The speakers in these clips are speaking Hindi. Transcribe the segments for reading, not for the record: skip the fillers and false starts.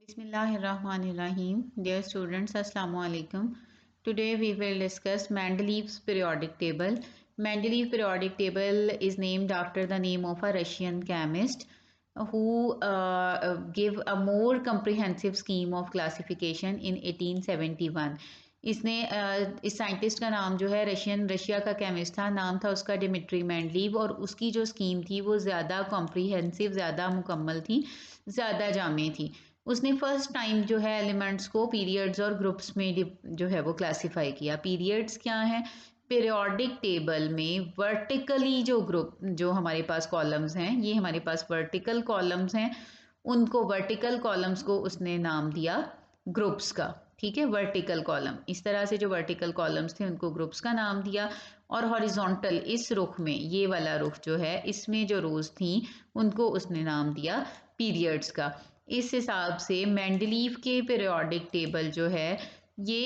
Bismillahirrahmanirrahim. Dear students, Assalamu alaikum. Today we will discuss Mendeleev's periodic table. Mendeleev periodic table is named after the name of a Russian chemist who gave a more comprehensive scheme of classification in 1871. इसने इस साइंटिस्ट का नाम जो है रशिया का केमिस्ट था, नाम था उसका डिमिट्री मेंडलीव, और उसकी जो स्कीम थी वो ज़्यादा कॉम्प्रीहेंसिव, ज़्यादा मुकम्मल थी, ज़्यादा जामे थी। उसने फर्स्ट टाइम जो है एलिमेंट्स को पीरियड्स और ग्रुप्स में जो है वो क्लासिफाई किया। पीरियड्स क्या हैं? पीरियोडिक टेबल में वर्टिकली जो ग्रुप जो हमारे पास कॉलम्स हैं, ये हमारे पास वर्टिकल कॉलम्स हैं, उनको वर्टिकल कॉलम्स को उसने नाम दिया ग्रुप्स का। ठीक है, वर्टिकल कॉलम, इस तरह से जो वर्टिकल कॉलम्स थे उनको ग्रुप्स का नाम दिया। और हॉरिजॉन्टल, इस रुख में, ये वाला रुख जो है, इसमें जो रोज थी उनको उसने नाम दिया पीरियड्स का। इस हिसाब से मेंडलीव के पीरियोडिक टेबल जो है ये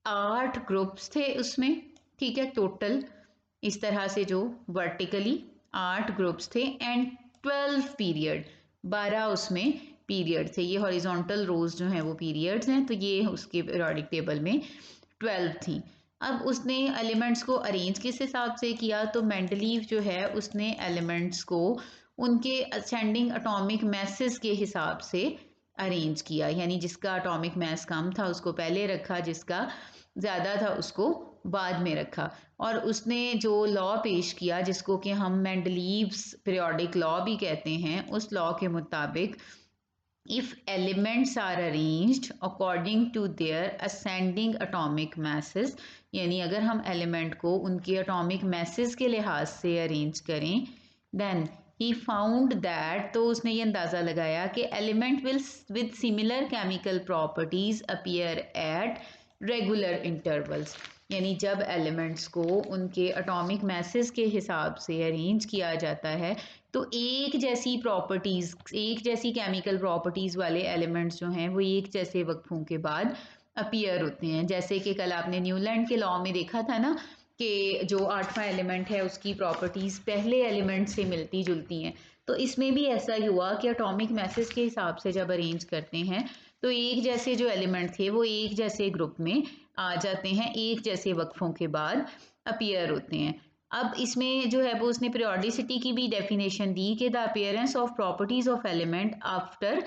8 ग्रुप्स थे उसमें। ठीक है, टोटल इस तरह से जो वर्टिकली 8 ग्रुप्स थे एंड 12 पीरियड, 12 उसमें पीरियड थे। ये हॉरिजॉन्टल रोज जो हैं वो पीरियड्स हैं, तो ये उसके पीरियोडिक टेबल में 12 थी। अब उसने एलिमेंट्स को अरेंज किस हिसाब से किया? तो मेंडलीव जो है उसने एलिमेंट्स को उनके असेंडिंग एटॉमिक मैसेस के हिसाब से अरेंज किया, यानी जिसका एटॉमिक मैस कम था उसको पहले रखा, जिसका ज़्यादा था उसको बाद में रखा। और उसने जो लॉ पेश किया, जिसको कि हम मेंडलीव्स पीरियोडिक लॉ भी कहते हैं, उस लॉ के मुताबिक if elements are arranged according to their ascending atomic masses, यानी अगर हम एलिमेंट को उनके एटॉमिक मैसेस के लिहाज से अरेंज करें, देन ही फाउंड दैट, तो उसने ये अंदाज़ा लगाया कि element will with similar chemical properties appear at regular intervals, यानी जब एलिमेंट्स को उनके एटॉमिक मैसेस के हिसाब से अरेंज किया जाता है तो एक जैसी प्रॉपर्टीज़, एक जैसी केमिकल प्रॉपर्टीज़ वाले एलिमेंट्स जो हैं वो एक जैसे वक्फों के बाद अपीयर होते हैं। जैसे कि कल आपने न्यूलैंड के लॉ में देखा था ना कि जो 8वां एलिमेंट है उसकी प्रॉपर्टीज़ पहले एलिमेंट से मिलती जुलती हैं, तो इसमें भी ऐसा ही हुआ कि एटॉमिक मैसेज के हिसाब से जब अरेंज करते हैं तो एक जैसे जो एलिमेंट थे वो एक जैसे ग्रुप में आ जाते हैं, एक जैसे वक्फों के बाद अपीयर होते हैं। अब इसमें जो है वो उसने पीरियोडिसिटी की भी डेफिनेशन दी कि the appearance of properties of element after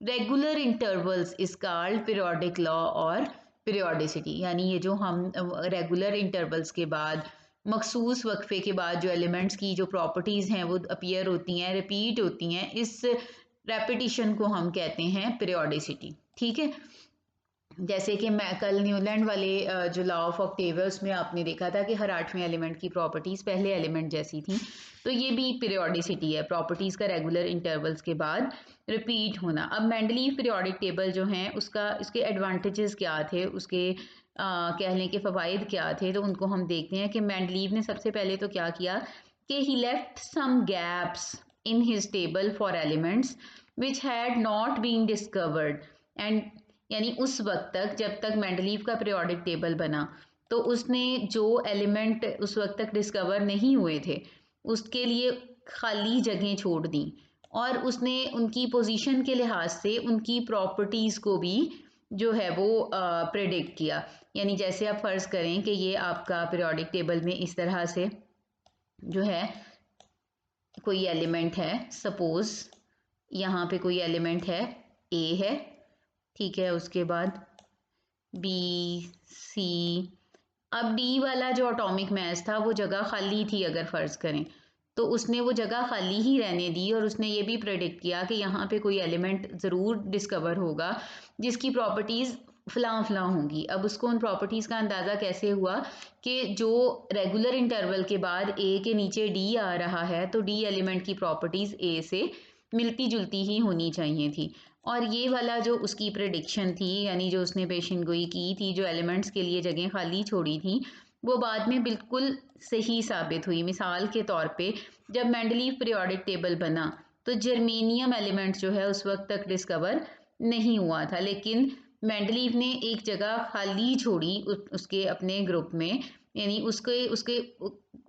regular intervals is called periodic law और पीरियोडिसिटी, यानी ये जो हम रेगुलर इंटरवल्स के बाद, मखसूस वक्फे के बाद जो एलिमेंट्स की जो प्रॉपर्टीज़ हैं वो अपीयर होती हैं, रिपीट होती हैं, इस रेपिटिशन को हम कहते हैं पीरियोडिसिटी। ठीक है, जैसे कि मैं कल न्यूलैंड वाले जो लॉ ऑफ ऑक्टेव है उसमें आपने देखा था कि हर 8वें एलिमेंट की प्रॉपर्टीज़ पहले एलिमेंट जैसी थी, तो ये भी पीरियोडिसिटी है, प्रॉपर्टीज़ का रेगुलर इंटरवल्स के बाद रिपीट होना। अब मेंडलीव पीरियोडिक टेबल जो हैं उसका, उसके एडवांटेजेस क्या थे, उसके कह लें कि फ़वाइद क्या थे, तो उनको हम देखते हैं कि मेंडलीव ने सबसे पहले तो क्या किया कि he left some gaps in his table for elements which had not been discovered and, यानी उस वक्त तक जब तक मेंडलीव का पीरियोडिक टेबल बना तो उसने जो एलिमेंट उस वक्त तक डिस्कवर नहीं हुए थे उसके लिए खाली जगह छोड़ दी, और उसने उनकी पोजीशन के लिहाज से उनकी प्रॉपर्टीज़ को भी जो है वो प्रेडिक्ट किया। यानी जैसे आप फ़र्ज़ करें कि ये आपका पीरियोडिक टेबल में इस तरह से जो है कोई एलिमेंट है, सपोज़ यहाँ पे कोई एलिमेंट है, ए है, ठीक है, उसके बाद बी, सी, अब डी वाला जो एटॉमिक मैस था वो जगह खाली थी अगर फ़र्ज़ करें, तो उसने वो जगह खाली ही रहने दी और उसने ये भी प्रेडिक्ट किया कि यहाँ पे कोई एलिमेंट ज़रूर डिस्कवर होगा जिसकी प्रॉपर्टीज़ फ़लाँ फ़लाँ होंगी। अब उसको उन प्रॉपर्टीज़ का अंदाज़ा कैसे हुआ कि जो रेगुलर इंटरवल के बाद ए के नीचे डी आ रहा है तो डी एलिमेंट की प्रॉपर्टीज़ ए से मिलती जुलती ही होनी चाहिए थी, और ये वाला जो उसकी प्रेडिक्शन थी, यानी जो उसने पेशिनगोई की थी, जो एलिमेंट्स के लिए जगह खाली छोड़ी थी, वो बाद में बिल्कुल सही साबित हुई। मिसाल के तौर पे जब मेंडलीव पीरियोडिक टेबल बना तो जर्मेनियम एलिमेंट जो है उस वक्त तक डिस्कवर नहीं हुआ था, लेकिन मेंडलीव ने एक जगह खाली छोड़ी उसके अपने ग्रुप में, यानी उसके उसके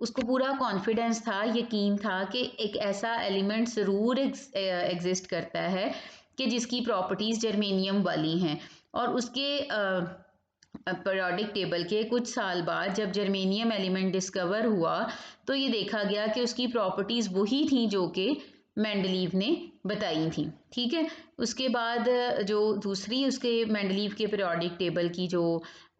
उसको पूरा कॉन्फिडेंस था, यकीन था कि एक ऐसा एलिमेंट ज़रूर एग्जिस्ट करता है कि जिसकी प्रॉपर्टीज़ जर्मेनियम वाली हैं, और उसके पीरियोडिक टेबल के कुछ साल बाद जब जर्मेनियम एलिमेंट डिस्कवर हुआ तो ये देखा गया कि उसकी प्रॉपर्टीज़ वही थी जो कि मेंडलीव ने बताई थी। ठीक है, उसके बाद जो दूसरी उसके मेंडलीव के पीरियोडिक टेबल की जो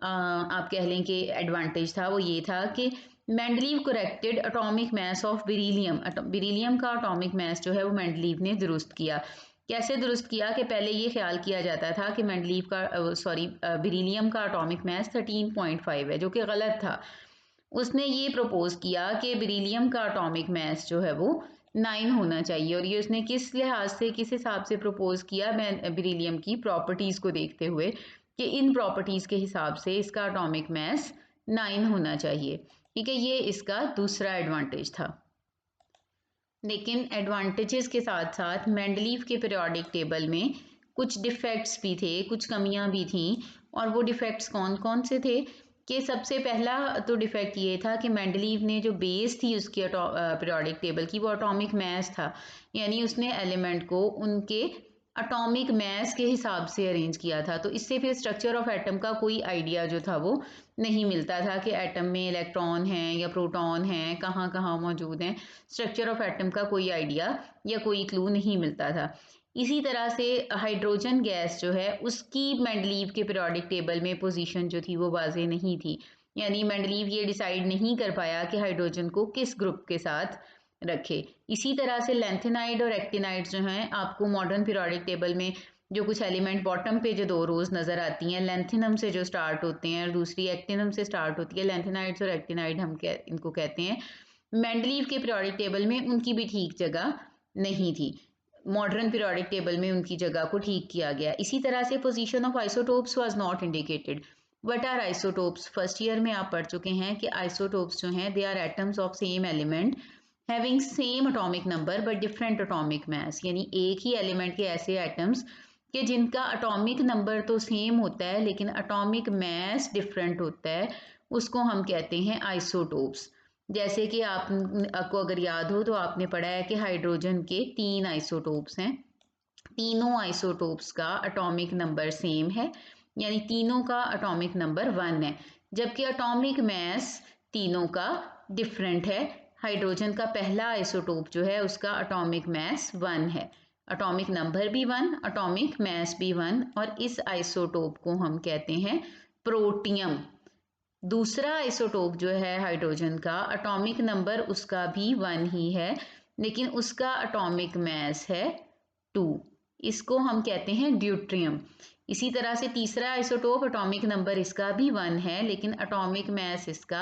आप कह लें कि एडवांटेज था वो ये था कि Mendeleev corrected atomic mass of beryllium. Beryllium का एटॉमिक मास जो है वो मेंडलीव ने दुरुस्त किया। कैसे दुरुस्त किया कि पहले ये ख्याल किया जाता था कि मेंडलीव का बेरिलियम का एटॉमिक मास 13.5 है, जो कि गलत था। उसने ये प्रपोज किया कि बेरिलियम का एटॉमिक मास जो है वो 9 होना चाहिए, और ये उसने किस लिहाज से, किस हिसाब से प्रपोज किया, बेरिलियम की प्रॉपर्टीज़ को देखते हुए कि इन प्रॉपर्टीज़ के हिसाब से इसका एटॉमिक मास 9 होना चाहिए। ठीक है, ये इसका दूसरा एडवांटेज था। लेकिन एडवांटेजेस के साथ साथ मेंडलीव के पीरियोडिक टेबल में कुछ डिफेक्ट्स भी थे, कुछ कमियां भी थीं। और वो डिफेक्ट्स कौन कौन से थे कि सबसे पहला तो डिफेक्ट ये था कि मेंडलीव ने जो बेस थी उसकी पीरियोडिक टेबल की, वो एटॉमिक मास था। यानी उसने एलिमेंट को उनके एटॉमिक मास के हिसाब से अरेंज किया था, तो इससे फिर स्ट्रक्चर ऑफ एटम का कोई आइडिया जो था वो नहीं मिलता था कि एटम में इलेक्ट्रॉन हैं या प्रोटॉन हैं, कहाँ कहाँ मौजूद हैं। स्ट्रक्चर ऑफ एटम का कोई आइडिया या कोई क्लू नहीं मिलता था। इसी तरह से हाइड्रोजन गैस जो है उसकी मेंडलीव के पीरियोडिक टेबल में पोजीशन जो थी वो वाज़ेह नहीं थी। यानी मेंडलीव ये डिसाइड नहीं कर पाया कि हाइड्रोजन को किस ग्रुप के साथ रखे। इसी तरह से लेंथेनाइड और एक्टिनाइड जो हैं, आपको मॉडर्न पीरियोडिक टेबल में जो कुछ एलिमेंट बॉटम पे जो 2 रोज नज़र आती हैं, लेंथिनम से जो स्टार्ट होते हैं और दूसरी एक्टिनम से स्टार्ट होती है, लेंथेनाइड्स और एक्टिनाइड इनको कहते हैं। मेंडलीव के पीरियोडिक टेबल में उनकी भी ठीक जगह नहीं थी। मॉडर्न पीरियोडिक टेबल में उनकी जगह को ठीक किया गया। इसी तरह से position of isotopes was not indicated. What are isotopes? First year में आप पढ़ चुके हैं कि आइसोटोप्स जो हैं they are atoms of same element having same atomic number but different atomic mass. यानी एक ही एलिमेंट के ऐसे एटम्स कि जिनका एटॉमिक नंबर तो सेम होता है लेकिन एटॉमिक मास डिफरेंट होता है, उसको हम कहते हैं आइसोटोप्स। जैसे कि आपको अगर याद हो तो आपने पढ़ा है कि हाइड्रोजन के 3 आइसोटोप्स हैं। तीनों आइसोटोप्स का एटॉमिक नंबर सेम है, यानी तीनों का एटॉमिक नंबर 1 है, जबकि एटॉमिक मास तीनों का डिफरेंट है। हाइड्रोजन का पहला आइसोटोप जो है उसका एटॉमिक मास 1 है, एटॉमिक नंबर भी 1, एटॉमिक मास भी 1, और इस आइसोटोप को हम कहते हैं प्रोटियम। दूसरा आइसोटोप जो है हाइड्रोजन का, एटॉमिक नंबर उसका भी 1 ही है लेकिन उसका एटॉमिक मास है 2, इसको हम कहते हैं ड्यूट्रियम। इसी तरह से तीसरा आइसोटोप, एटॉमिक नंबर इसका भी 1 है लेकिन एटॉमिक मास इसका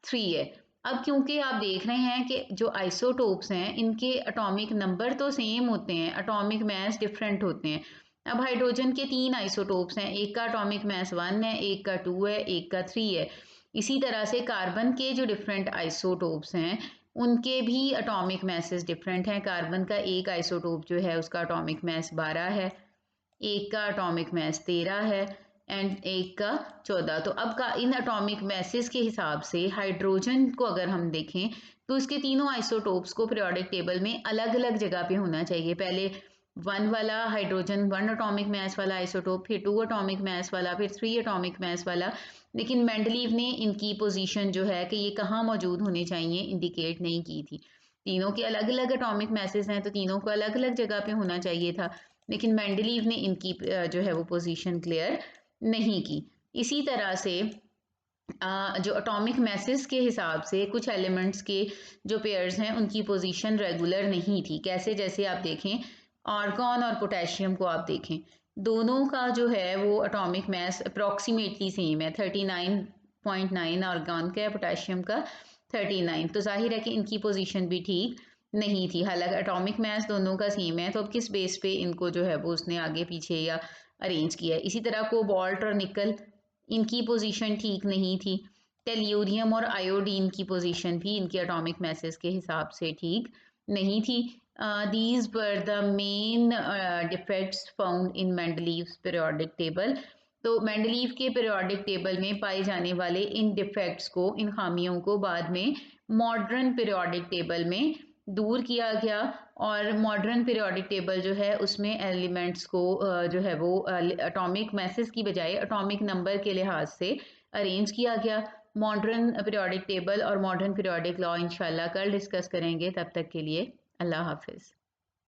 3 है। अब क्योंकि आप देख रहे हैं कि जो आइसोटोप्स हैं इनके एटॉमिक नंबर तो सेम होते हैं, एटॉमिक मास डिफरेंट होते हैं। अब हाइड्रोजन के 3 आइसोटोप्स हैं, एक का एटॉमिक मास 1 है, एक का 2 है, एक का 3 है। इसी तरह से कार्बन के जो डिफरेंट आइसोटोप्स हैं उनके भी एटॉमिक मैसेज डिफरेंट हैं। कार्बन का एक आइसोटोप जो है उसका एटॉमिक मास 12 है, एक का एटॉमिक मास 13 है एंड एक का 14। तो अब का इन एटॉमिक मैसेज के हिसाब से हाइड्रोजन को अगर हम देखें तो इसके तीनों आइसोटोप्स को पीरियोडिक टेबल में अलग अलग जगह पे होना चाहिए। पहले 1 वाला हाइड्रोजन 1 एटॉमिक मास वाला आइसोटोप, फिर 2 एटॉमिक मास वाला, फिर 3 एटॉमिक मास वाला। लेकिन मेंडलीव ने इनकी पोजीशन जो है कि ये कहाँ मौजूद होने चाहिए इंडिकेट नहीं की थी। तीनों के अलग अलग एटॉमिक मैसेज हैं तो तीनों को अलग अलग जगह पे होना चाहिए था, लेकिन मेंडलीव ने इनकी जो है वो पोजीशन क्लियर नहीं की। इसी तरह से जो एटॉमिक मैसेज के हिसाब से कुछ एलिमेंट्स के जो पेयर्स हैं उनकी पोजीशन रेगुलर नहीं थी। कैसे? जैसे आप देखें आर्गॉन और पोटेशियम को आप देखें, दोनों का जो है वो एटॉमिक मास अप्रॉक्सीमेटली सेम है, 39.9 आर्गॉन का है, पोटेशियम का 39। तो जाहिर है कि इनकी पोजीशन भी ठीक नहीं थी। हालांकि एटॉमिक मास दोनों का सेम है तो अब किस बेस पे इनको जो है वो उसने आगे पीछे या अरेंज किया है। इसी तरह कोबाल्ट और निकल, इनकी पोजीशन ठीक नहीं थी। टेल्यूरियम और आयोडीन की पोजीशन भी इनके एटॉमिक मैसेज के हिसाब से ठीक नहीं थी। These were the main defects found in Mendeleev's periodic table। तो मेंडलीव के पीरियोडिक टेबल में पाए जाने वाले इन डिफेक्ट्स को, इन खामियों को बाद में मॉडर्न पीरियोडिक टेबल में दूर किया गया और मॉडर्न पीरियोडिक टेबल जो है उसमें एलिमेंट्स को जो है वो एटॉमिक मैसेज की बजाय एटॉमिक नंबर के लिहाज से अरेंज किया गया। मॉडर्न पीरियोडिक टेबल और मॉडर्न पीरियोडिक लॉ इंशाल्लाह कल डिस्कस करेंगे। तब तक के लिए अल्लाह हाफिज़।